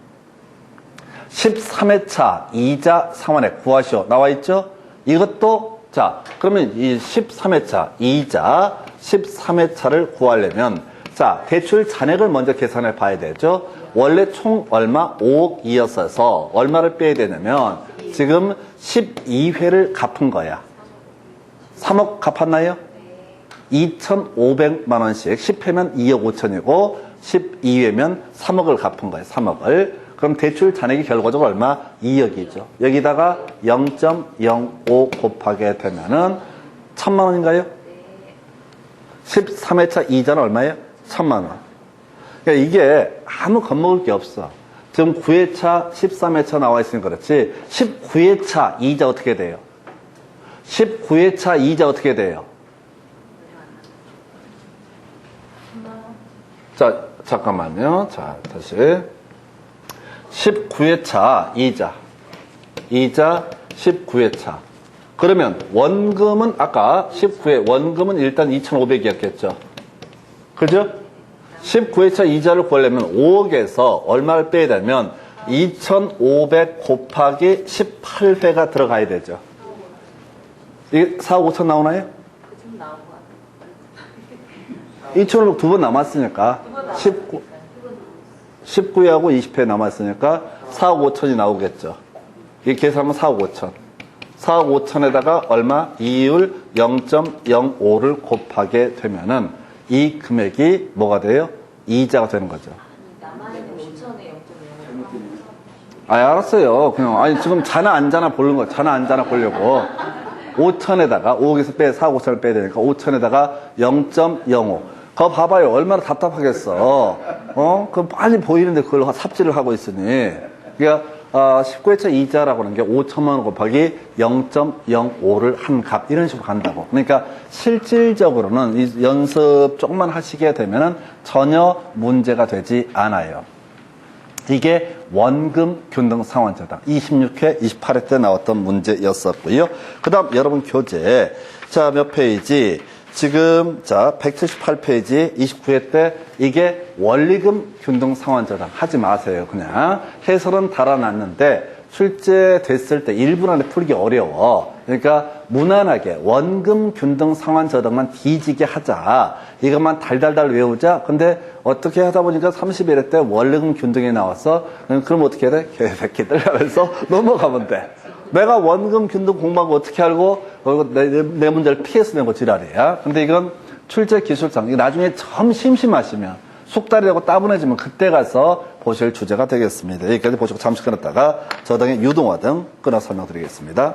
13회차 이자 상환액 구하시오. 나와 있죠? 이것도 자 그러면 이 13회차 이자 13회차를 구하려면 자 대출 잔액을 먼저 계산해 봐야 되죠. 원래 총 얼마? 5억이었어서 얼마를 빼야 되냐면 지금 12회를 갚은 거야. 3억 갚았나요? 2,500만 원씩 10회면 2억 5천이고 12회면 3억을 갚은 거예요. 3억을. 그럼 대출 잔액이 결과적으로 얼마? 2억이죠. 여기다가 0.05 곱하게 되면은 1,000만 원인가요? 13회차 이자는 얼마예요? 1,000만 원. 그러니까 이게 아무 겁먹을 게 없어. 지금 9회차, 13회차 나와 있으니까 그렇지 19회차 이자 어떻게 돼요? 19회차 이자 어떻게 돼요? 자, 잠깐만요. 자, 다시. 19회차 이자 19회차. 그러면 원금은 아까 19회 원금은 일단 2,500이었겠죠. 그죠? 19회차 이자를 구하려면 5억에서 얼마를 빼야 되면 2,500 곱하기 18회가 들어가야 되죠. 이게 4억 5천 나오나요? 좀 나온 것 같아요. 2,500 두 번 남았으니까 19회하고 20회 남았으니까 4억 5천이 나오겠죠. 이게 계산하면 4억 5천. 4억 5천에다가 얼마? 이율 0.05를 곱하게 되면은 이 금액이 뭐가 돼요? 이자가 되는 거죠. 남아있는 5천에 0.0. 알았어요. 그냥, 지금 자나 안 자나 보는 거, 자나 안 자나 보려고. 5천에다가, 5억에서 4억 5천을 빼야 되니까 5천에다가 0.05. 그거 봐봐요. 얼마나 답답하겠어. 그럼 빨리 보이는데 그걸 삽질을 하고 있으니. 그러니까, 19회차 이자라고 하는 게 5천만 원 곱하기 0.05를 한 값, 이런 식으로 간다고. 그러니까 실질적으로는 이 연습 조금만 하시게 되면은 전혀 문제가 되지 않아요. 이게 원금 균등 상환자당 26회, 28회 때 나왔던 문제였었고요. 그 다음 여러분 교재. 자, 몇 페이지? 지금, 자, 178페이지 29회 때 이게 원리금 균등 상환자당 하지 마세요. 그냥 해설은 달아놨는데 출제됐을 때 1분 안에 풀기 어려워. 그러니까 무난하게 원금 균등 상환자당만 뒤지게 하자. 이것만 달달달 외우자. 근데 어떻게 하다 보니까 31회 때 원리금 균등이 나왔어. 그럼 어떻게 해야 돼? 개새끼들 하면서 넘어가면 돼. 내가 원금 균등 공부한 거 어떻게 알고 내 문제를 피해서 낸 거 지랄이야. 근데 이건 출제 기술상 나중에 좀 심심하시면 속달이라고 따분해지면 그때 가서 보실 주제가 되겠습니다. 여기까지 보시고 잠시 끊었다가 저당의 유동화 등 끊어 설명드리겠습니다.